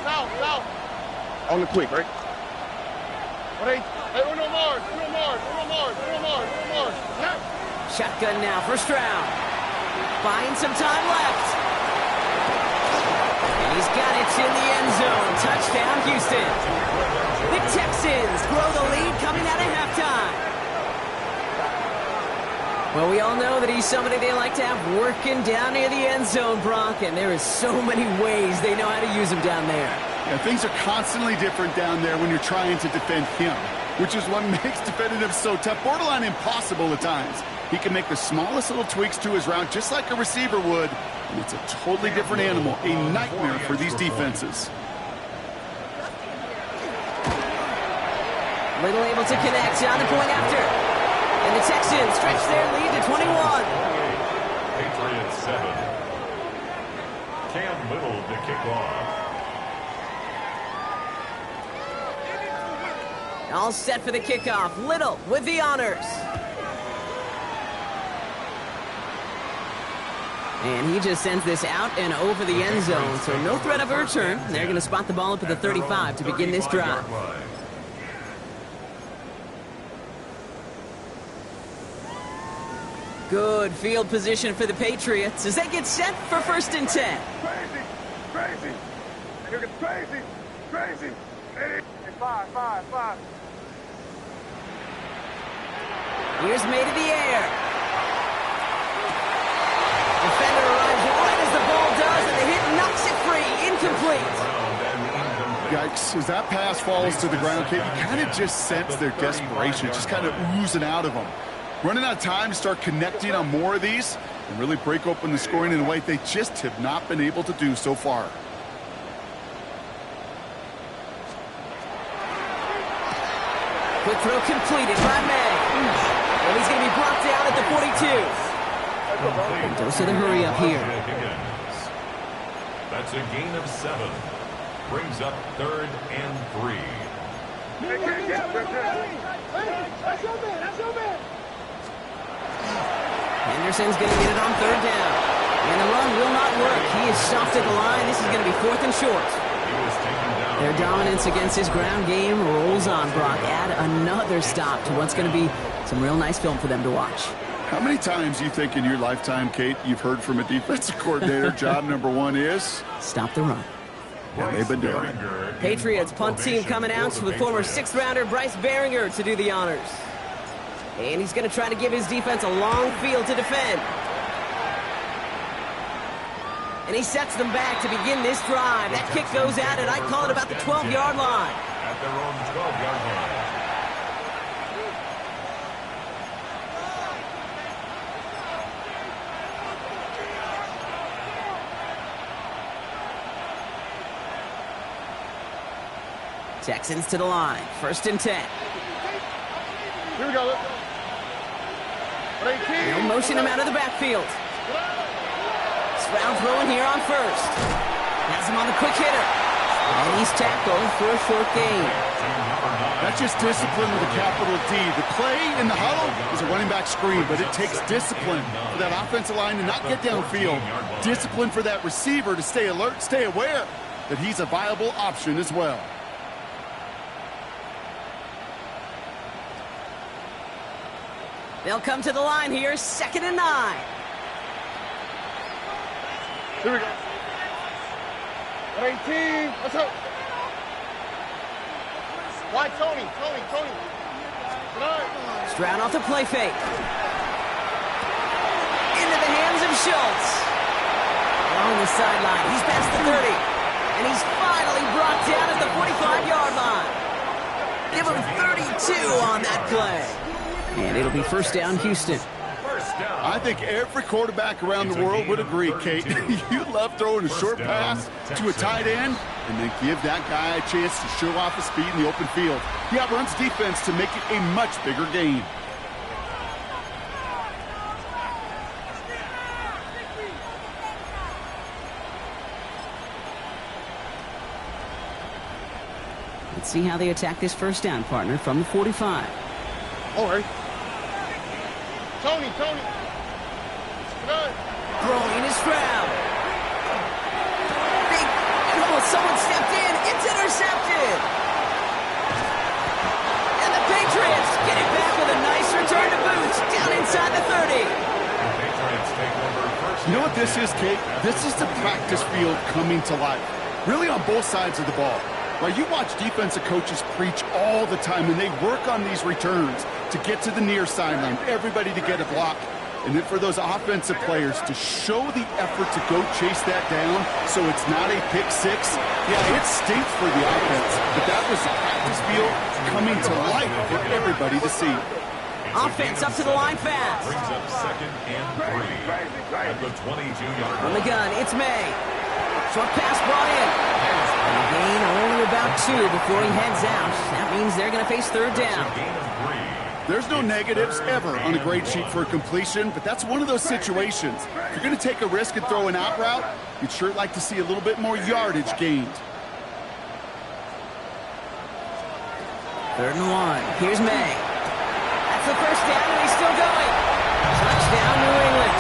[SPEAKER 4] On the quick, right? Hey, Uno Mars.
[SPEAKER 1] Shotgun now for Stroud. Buying some time left. And he's got it in the end zone. Touchdown, Houston. The Texans grow the lead coming out of halftime. Well, we all know that he's somebody they like to have working down near the end zone, Brock, and there is so many ways they know how to use him down there.
[SPEAKER 3] Yeah, things are constantly different down there when you're trying to defend him, which is what makes defending him so tough, borderline impossible at times. He can make the smallest little tweaks to his route just like a receiver would, and it's a totally different animal, a nightmare for these defenses.
[SPEAKER 1] Little able to connect on the point after. And the Texans stretch their lead to 21.
[SPEAKER 2] Patriots 7. Cam Little to kick off.
[SPEAKER 1] All set for the kickoff. Little with the honors. And he just sends this out and over the end zone, so no threat of a return. They're going to spot the ball up at the 35 to begin this drive. Good field position for the Patriots as they get set for 1st and 10.
[SPEAKER 4] Crazy. You're crazy. Hey, 5.
[SPEAKER 1] Here's May to the air. Defender arrives right as the ball does, and the hit knocks it free. Incomplete.
[SPEAKER 3] Yikes, as that pass falls to the ground, Kate, you kind of just sense their desperation, just kind of oozing out of them. Running out of time to start connecting on more of these and really break open the scoring in a way they just have not been able to do so far.
[SPEAKER 1] Quick throw completed by May. And he's going to be brought down at the 42. Dose of the hurry up here.
[SPEAKER 2] That's a gain of 7. Brings up 3rd and 3.
[SPEAKER 1] Henderson's going to get it on 3rd down. And the run will not work. He is stopped at the line. This is going to be 4th and short. Their dominance against his ground game rolls on, Brock. Add another stop to what's going to be some real nice film for them to watch.
[SPEAKER 3] How many times do you think in your lifetime, Kate, you've heard from a defensive coordinator, job number 1 is?
[SPEAKER 1] Stop the run.
[SPEAKER 3] Yeah, they've been doing it.
[SPEAKER 1] Patriots punt team coming out with former 6th-rounder Bryce Behringer to do the honors. And he's going to try to give his defense a long field to defend. And he sets them back to begin this drive. That kick goes out, and I call it about the 12-yard line.
[SPEAKER 2] at their own 12-yard line.
[SPEAKER 1] Texans to the line. 1st and 10.
[SPEAKER 4] Here we go. Let's go.
[SPEAKER 1] They'll motion him out of the backfield. Stroud throwing here on 1st. Has him on the quick hitter. And he's tackled for a short gain.
[SPEAKER 3] That's just discipline with a capital D. The play in the huddle is a running back screen, but it takes discipline for that offensive line to not get downfield. Discipline for that receiver to stay alert, stay aware that he's a viable option as well.
[SPEAKER 1] They'll come to the line here, 2nd and 9.
[SPEAKER 4] Here we go. 18. Let's go. Why, Tony? Come on.
[SPEAKER 1] Stroud off the play fake. Into the hands of Schultz. Along the sideline, he's past the 30. And he's finally brought down at the 45-yard line. Give him 32 on that play. And it'll be 1st down, Houston.
[SPEAKER 3] I think every quarterback around the world would agree, Kate. You love throwing a short pass to a tight end and then give that guy a chance to show off his speed in the open field. He outruns defense to make it a much bigger gain.
[SPEAKER 1] Let's see how they attack this 1st down, partner, from the 45.
[SPEAKER 4] All right. Tony.
[SPEAKER 1] Throwing is Stroud. Big, someone stepped in. It's intercepted. And the Patriots get it back with a nice return to boots down inside the 30.
[SPEAKER 3] You know what this is, Kate? This is the practice field coming to life. Really on both sides of the ball. Right, you watch defensive coaches preach all the time, and they work on these returns to get to the near sideline, everybody to get a block. And then for those offensive players to show the effort to go chase that down so it's not a pick six. Yeah, it stinks for the offense, but that was the practice field coming to life for everybody to see.
[SPEAKER 1] Offense up to the line fast.
[SPEAKER 2] Brings up 2nd and 3 at the 22-yard line.
[SPEAKER 1] On the gun, it's May. Short pass brought in. And a gain only about 2 before he heads out. That means they're going to face 3rd down.
[SPEAKER 3] There's no negatives ever on a grade sheet for a completion, but that's one of those situations. If you're going to take a risk and throw an out route, you'd sure like to see a little bit more yardage gained.
[SPEAKER 1] 3rd and 1. Here's May. That's the 1st down, and he's still going. Touchdown, New England.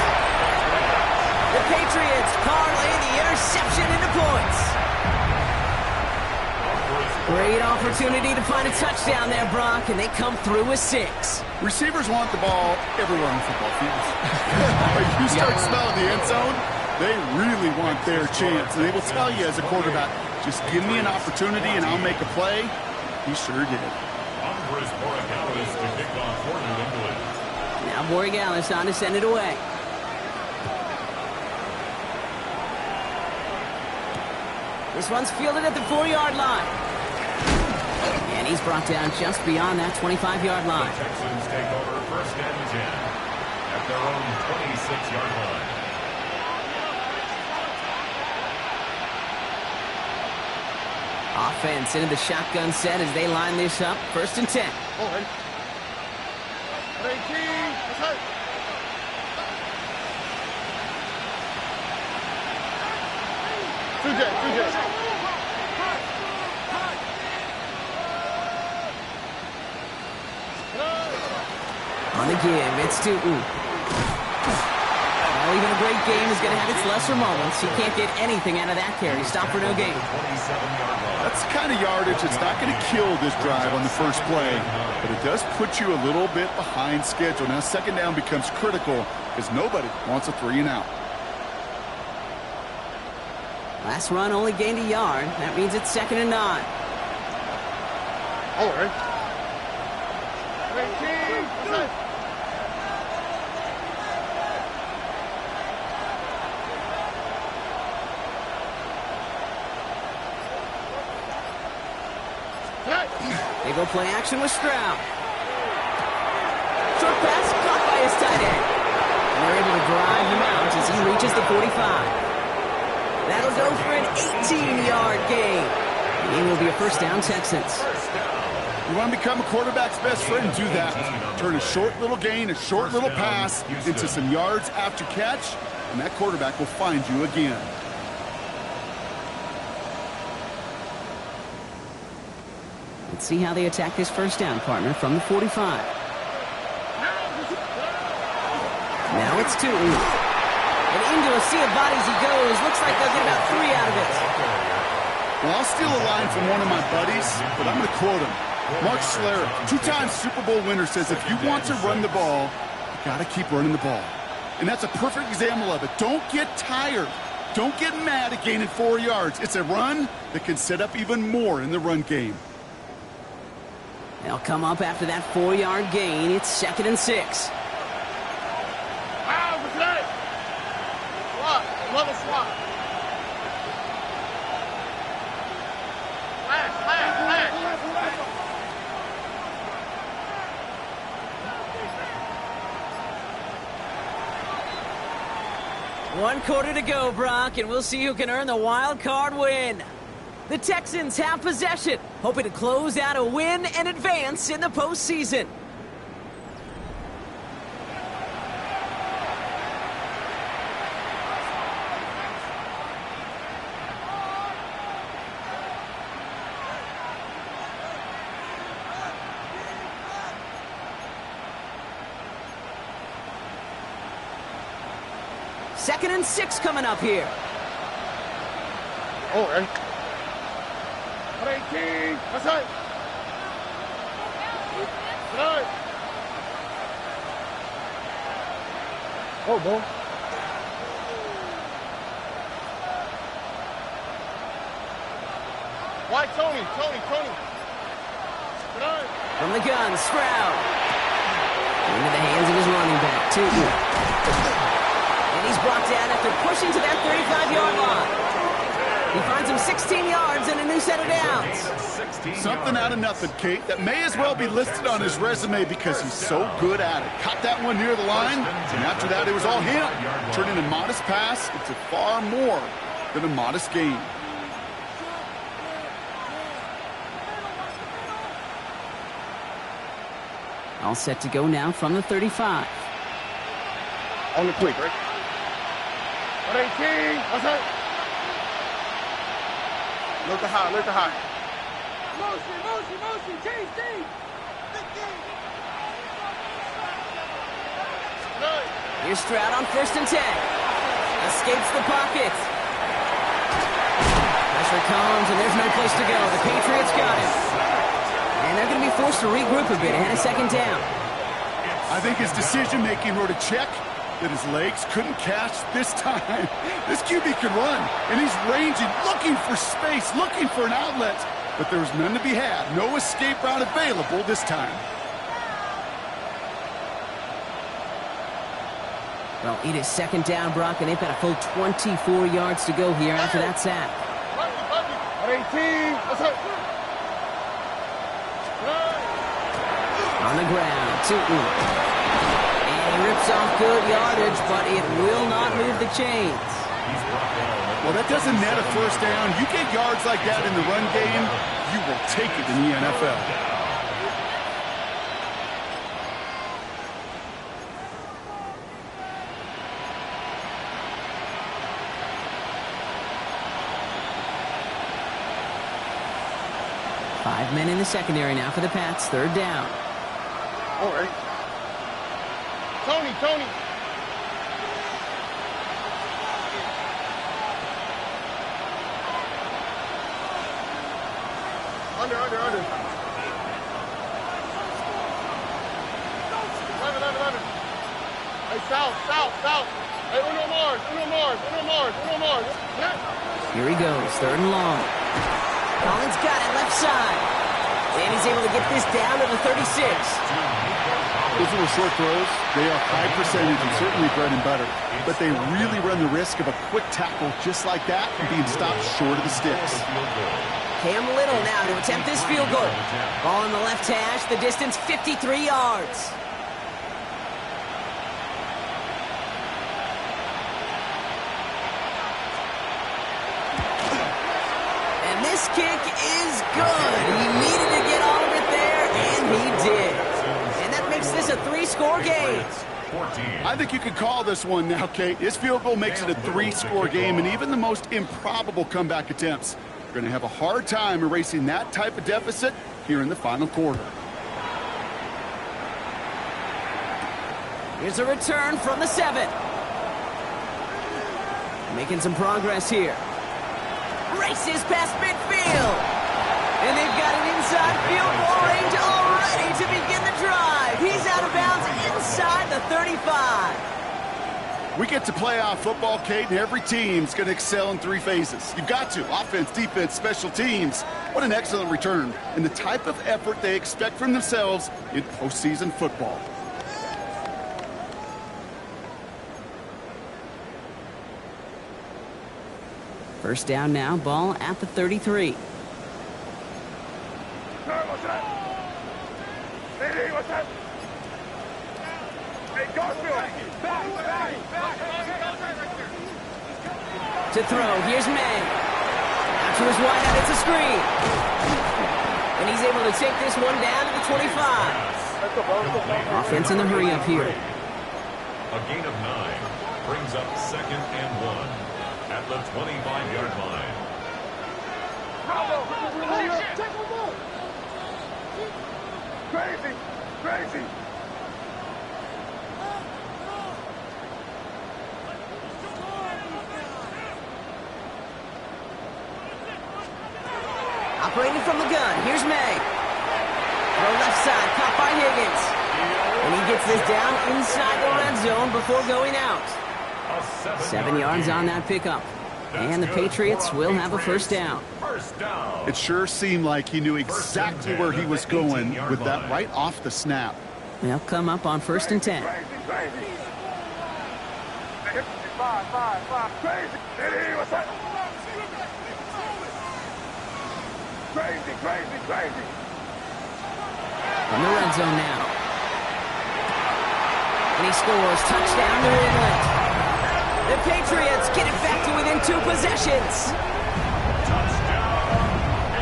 [SPEAKER 1] The Patriots parlay the interception into points. Great opportunity to find a touchdown there, Brock, and they come through with 6.
[SPEAKER 3] Receivers want the ball everywhere on football fields. When you start smelling the end zone, they really want their chance. And they will tell you as a quarterback, just give me an opportunity and I'll make a play. He sure did.
[SPEAKER 1] Now Borregales on to send it away. This one's fielded at the 4-yard line. And he's brought down just beyond that 25-yard line.
[SPEAKER 2] The Texans take over 1st and 10 at their own 26-yard line.
[SPEAKER 1] Offense into the shotgun set as they line this up. 1st and 10.
[SPEAKER 4] All right. 18. Let's go. Two J.
[SPEAKER 1] On the give, it's Tootin. Well, even a great game is going to have its lesser moments. He can't get anything out of that carry. Stop for no gain.
[SPEAKER 3] That's the kind of yardage that's not going to kill this drive on the first play, but it does put you a little bit behind schedule. Now, 2nd down becomes critical because nobody wants a 3 and out.
[SPEAKER 1] Last run only gained a yard. That means it's 2nd and 9.
[SPEAKER 4] All right. 18. Let's go.
[SPEAKER 1] They go play action with Stroud. Short pass caught by his tight end. And they're able to drive him out as he reaches the 45. That'll go for an 18-yard gain. He will be a first down, Texans.
[SPEAKER 3] You want to become a quarterback's best friend? Do that. Turn a short little gain, a short little pass into some yards after catch, and that quarterback will find you again.
[SPEAKER 1] Let's see how they attack this first down, partner, from the 45. Now it's Tootin. And into a sea of bodies he goes. Looks like they'll get about 3 out of it.
[SPEAKER 3] Well, I'll steal a line from one of my buddies, but I'm going to quote him. Mark Schlereth, 2-time Super Bowl winner, says if you want to run the ball, you got to keep running the ball. And that's a perfect example of it. Don't get tired. Don't get mad at gaining 4 yards. It's a run that can set up even more in the run game.
[SPEAKER 1] They'll come up after that 4-yard gain. It's 2nd and 6.
[SPEAKER 4] Wow, what's that? Swap. Another swap. Flash.
[SPEAKER 1] One quarter to go, Brock, and we'll see who can earn the wild card win. The Texans have possession, hoping to close out a win and advance in the postseason. Second and 6 coming up here.
[SPEAKER 4] Oh, right. 18. That's right. Right. Oh, boy. Why, Tony? Right.
[SPEAKER 1] From the gun, Stroud. Into the hands of his running back, Tootin. And he's brought down after pushing to that 35-yard line. He finds him 16 yards and a new set of downs.
[SPEAKER 3] Something out of nothing, Kate. That may as well be listed on his resume because he's so good at it. Caught that one near the line, and after that it was all him. Turning a modest pass into far more than a modest gain.
[SPEAKER 1] All set to go now from the 35.
[SPEAKER 4] On the quick, right? 18. What's that? Look to high. Motion. Change.
[SPEAKER 1] Here's Stroud on 1st and 10. Escapes the pocket. Pressure comes, and there's no place to go. The Patriots got him. And they're going to be forced to regroup a bit ahead of 2nd down.
[SPEAKER 3] I think his decision-making wrote a check that his legs couldn't catch this time. This QB can run, and he's ranging, looking for space, looking for an outlet. But there was none to be had. No escape route available this time.
[SPEAKER 1] Well, it is 2nd down, Brock, and they've got a full 24 yards to go here after that sack.
[SPEAKER 4] 18. What's up?
[SPEAKER 1] On the ground, Tootin. And he rips off good yardage, but it will not move the chains.
[SPEAKER 3] Well, that doesn't net a first down. You get yards like that in the run game, you will take it in the NFL.
[SPEAKER 1] Five men in the secondary now for the Pats. 3rd down.
[SPEAKER 4] All right. Tony. Under. 11. Hey, south. Hey, Uno Mars.
[SPEAKER 1] Here he goes, 3rd and long. Collins got it left side. And he's able to get this down to the 36.
[SPEAKER 3] Those little short throws, they are high percentage and certainly bread and butter. But they really run the risk of a quick tackle just like that and being stopped short of the sticks.
[SPEAKER 1] Cam Little now to attempt this field goal. Ball in the left hash, the distance 53 yards. And this kick is good. He needed to get all of it there, and he did. And that makes this a 3-score game.
[SPEAKER 3] I think you could call this one now, Kate. His field goal makes it a 3-score game, and even the most improbable comeback attempts are going to have a hard time erasing that type of deficit here in the final quarter.
[SPEAKER 1] Here's a return from the 7. Making some progress here. Races past midfield. And they've got an inside field goal range already to begin the drive. He's out of bounds inside the 35.
[SPEAKER 3] We get to playoff football, Kate, and every team's going to excel in 3 phases. You've got to. Offense, defense, special teams. What an excellent return. And the type of effort they expect from themselves in postseason football.
[SPEAKER 1] First down now, ball at the 33.
[SPEAKER 4] What's that? Hey, what's that? Hey, Garfield. Back.
[SPEAKER 1] To throw, here's May. Out to his wide out, it's a screen. And he's able to take this one down to the 25. Offense in the hurry up here.
[SPEAKER 2] A gain of 9 brings up 2nd and 1 at the 25-yard line.
[SPEAKER 4] Crazy.
[SPEAKER 1] Operating from the gun, here's May. Throw left side, caught by Higgins. And he gets this down inside the red zone before going out. 7 yards on that pickup. And the Patriots will have a first down.
[SPEAKER 3] It sure seemed like he knew exactly where he was going with that right off the snap.
[SPEAKER 1] They'll come up on 1st and 10.
[SPEAKER 4] Crazy. Hey, what's that? Crazy.
[SPEAKER 1] In the red zone now. And he scores. Touchdown, New England. The Patriots get it back to within 2 possessions.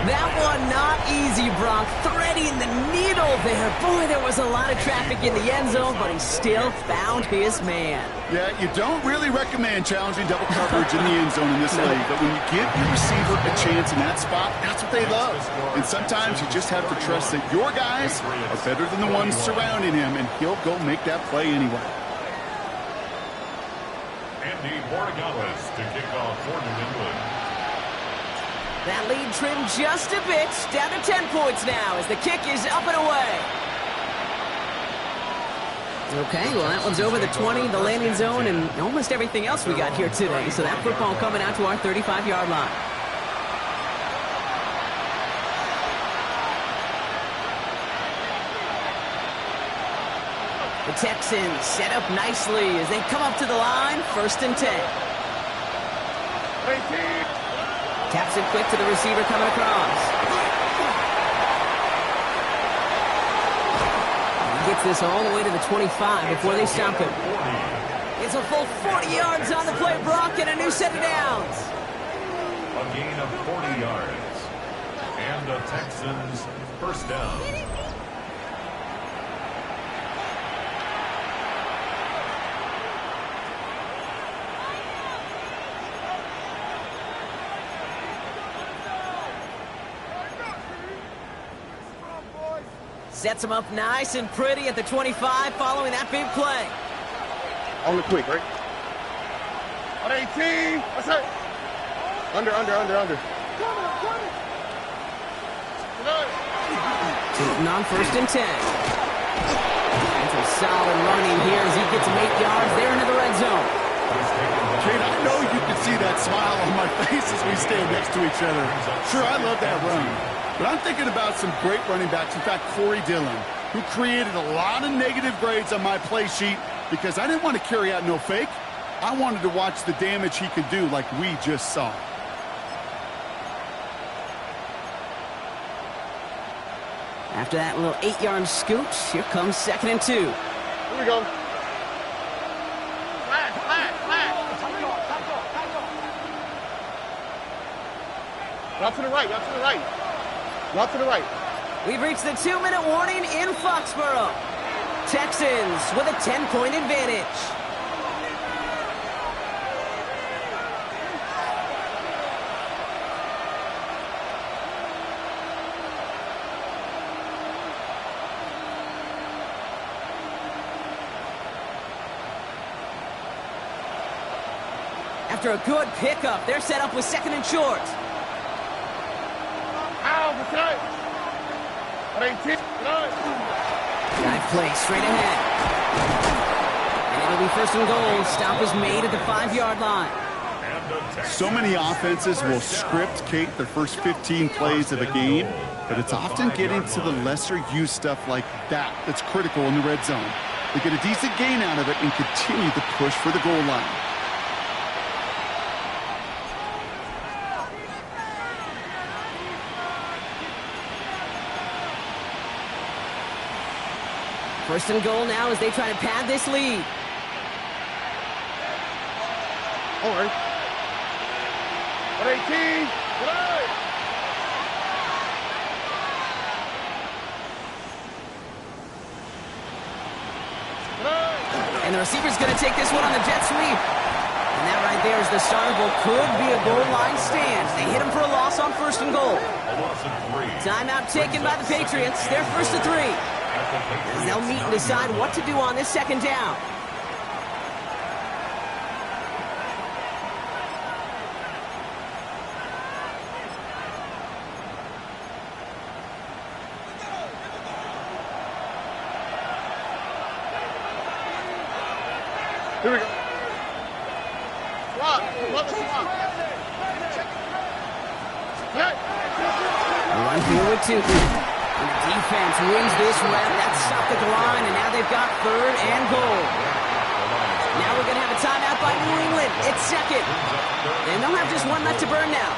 [SPEAKER 1] That one not easy, Brock. Threading the needle there. Boy, there was a lot of traffic in the end zone, but he still found his man.
[SPEAKER 3] Yeah, you don't really recommend challenging double coverage in the end zone in this league, but when you give your receiver a chance in that spot, that's what they love. And sometimes you just have to trust that your guys are better than the ones surrounding him, and he'll go make that play anyway.
[SPEAKER 2] Andy Borregales to kick off for New England.
[SPEAKER 1] That lead trimmed just a bit, down to 10 points now as the kick is up and away. Okay, well that one's over the 20, the landing zone, and almost everything else we got here today. So that football coming out to our 35-yard line. The Texans set up nicely as they come up to the line, 1st and 10. Taps it quick to the receiver coming across. He gets this all the way to the 25 before they stop him. It's a full 40 yards on the play, Brock, and a new set of downs.
[SPEAKER 2] A gain of 40 yards. And the Texans first down.
[SPEAKER 1] Sets him up nice and pretty at the 25 following that big play.
[SPEAKER 4] On the quick, right? On 18. What's that? Under.
[SPEAKER 1] Shooting on 1st and 10. That's a solid running here as he gets him 8 yards there into the red zone.
[SPEAKER 3] Kate, I know you can see that smile on my face as we stand next to each other. Sure, I love that run. But I'm thinking about some great running backs. In fact, Corey Dillon, who created a lot of negative grades on my play sheet because I didn't want to carry out no fake. I wanted to watch the damage he could do like we just saw.
[SPEAKER 1] After that little 8-yard scooch, here comes 2nd and 2.
[SPEAKER 4] Here we go. Flag. Not to the right. Not to the right.
[SPEAKER 1] We've reached the 2-minute warning in Foxborough. Texans with a 10-point advantage. After a good pickup, they're set up with 2nd and short. Dive play straight ahead. And it'll be 1st and goal. Stop is made at the 5-yard line.
[SPEAKER 3] So many offenses will script, Kate, their first 15 plays of a game, but it's often getting to the lesser-used stuff like that that's critical in the red zone. They get a decent gain out of it and continue the push for the goal line.
[SPEAKER 1] First and goal now as they try to pad this lead.
[SPEAKER 4] All right. 118.
[SPEAKER 1] And the receiver's going to take this one on the jet sweep. And that right there is the start of what could be a goal line stand. They hit him for a loss on 1st and goal. Timeout taken by the Patriots. They're 1st and 3. As they'll meet and decide what to do on this 2nd down.
[SPEAKER 4] Here we go. Swap. Love the swap.
[SPEAKER 1] Run here with 2. And the defense wins this rep. That stopped at the line, and now they've got 3rd and goal. Now we're going to have a timeout by New England. It's 2nd. And they'll have just 1 left to burn now.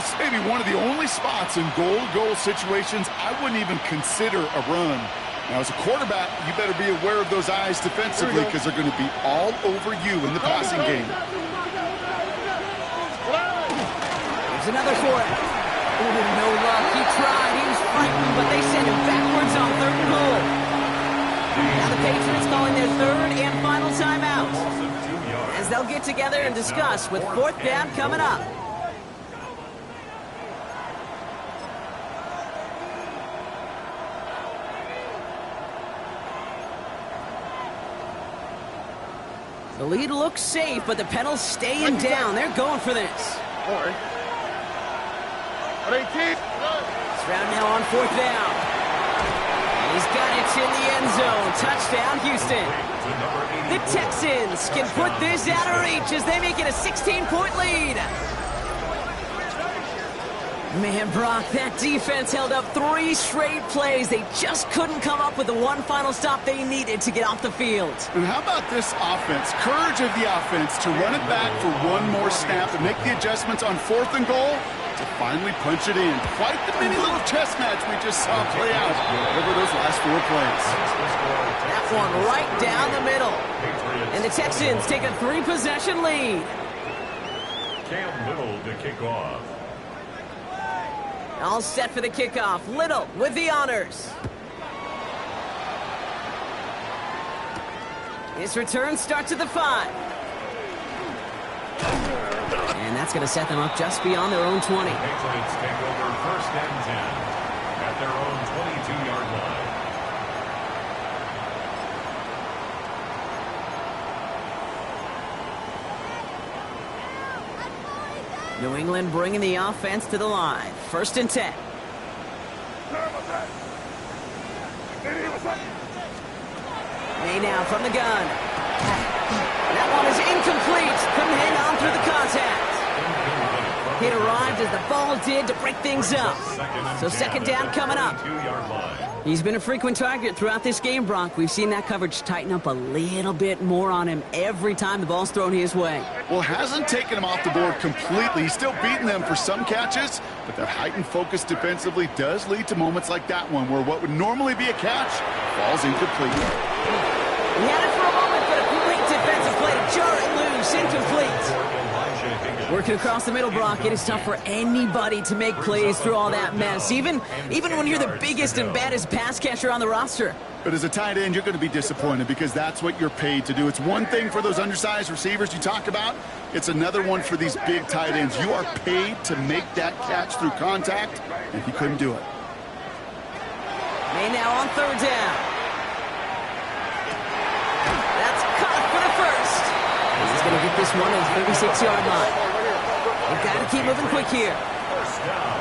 [SPEAKER 3] This may be one of the only spots in goal-to-goal situations I wouldn't even consider a run. Now, as a quarterback, you better be aware of those eyes defensively because they're going to be all over you in the passing game.
[SPEAKER 1] Here's another for it. Oh, no luck. He tried. He was frightened, but they sent him backwards on 3rd and goal. Now the Patriots calling their 3rd and final timeout as they'll get together and discuss with 4th down coming up. The lead looks safe, but the pedals staying down. They're going for this.
[SPEAKER 4] All right. 118.
[SPEAKER 1] It's round now on 4th down. And he's got it in the end zone. Touchdown, Houston. The Texans can put this out of reach as they make it a 16-point lead. Man, Brock, that defense held up 3 straight plays. They just couldn't come up with the one final stop they needed to get off the field.
[SPEAKER 3] And how about this offense? Courage of the offense to run it back for one more snap and make the adjustments on 4th and goal to finally punch it in. Quite the mini little chess match we just saw play out over those last 4 plays.
[SPEAKER 1] That one right down the middle. And the Texans take a 3-possession lead.
[SPEAKER 2] Cam Little to kick off.
[SPEAKER 1] All set for the kickoff. Little with the honors. His return starts at the 5. And that's going to set them up just beyond their own 20.
[SPEAKER 2] Patriots take over 1st and 10 at their own 22-yard line.
[SPEAKER 1] New England bringing the offense to the line. 1st and 10. May now from the gun. That one is incomplete. Couldn't hang on through the contact. It arrived as the ball did to break things up. So 2nd down coming up. He's been a frequent target throughout this game, Brock. We've seen that coverage tighten up a little bit more on him every time the ball's thrown his way.
[SPEAKER 3] Well, hasn't taken him off the board completely. He's still beating them for some catches, but that heightened focus defensively does lead to moments like that one where what would normally be a catch falls incomplete.
[SPEAKER 1] He had it for a moment, but a great defensive play to jar it loose, incomplete. Working across the middle, Brock, it is tough for anybody to make plays through all that mess, even when you're the biggest and baddest pass catcher on the roster.
[SPEAKER 3] But as a tight end, you're going to be disappointed because that's what you're paid to do. It's one thing for those undersized receivers you talk about. It's another one for these big tight ends. You are paid to make that catch through contact, and he couldn't do it.
[SPEAKER 1] May now on third down. That's caught for the first. He's going to get this one at the 36-yard line. They've got to keep moving quick here.
[SPEAKER 2] First down.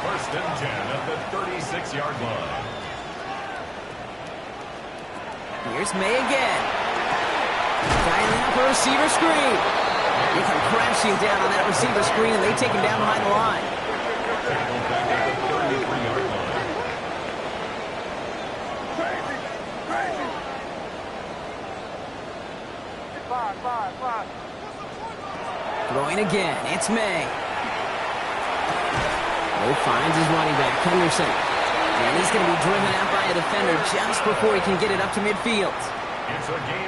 [SPEAKER 2] First and 10 at the 36-yard line.
[SPEAKER 1] Here's May again. Dialing up a receiver screen. They come crashing down on that receiver screen, and they take him down behind the line.
[SPEAKER 2] Tackled back at the 33-yard line.
[SPEAKER 4] Crazy. Five.
[SPEAKER 1] Throwing again, it's May. Oh, finds his running back, Henderson. And he's going to be driven out by a defender just before he can get it up to midfield.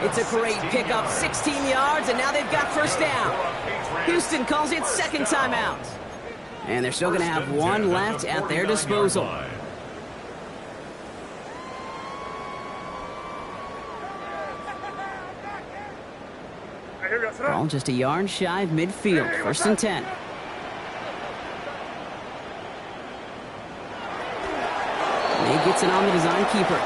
[SPEAKER 1] It's a great pickup, 16 yards, and now they've got first down. Houston calls it second timeout. And they're still going to have one left at their disposal. Ball just a yard shy of midfield, first and 10. May gets it on the design keeper.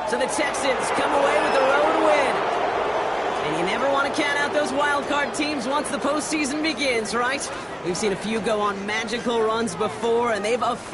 [SPEAKER 1] So the Texans come away with the road win. And you never want to count out those wild card teams once the postseason begins, right? We've seen a few go on magical runs before, and they've officially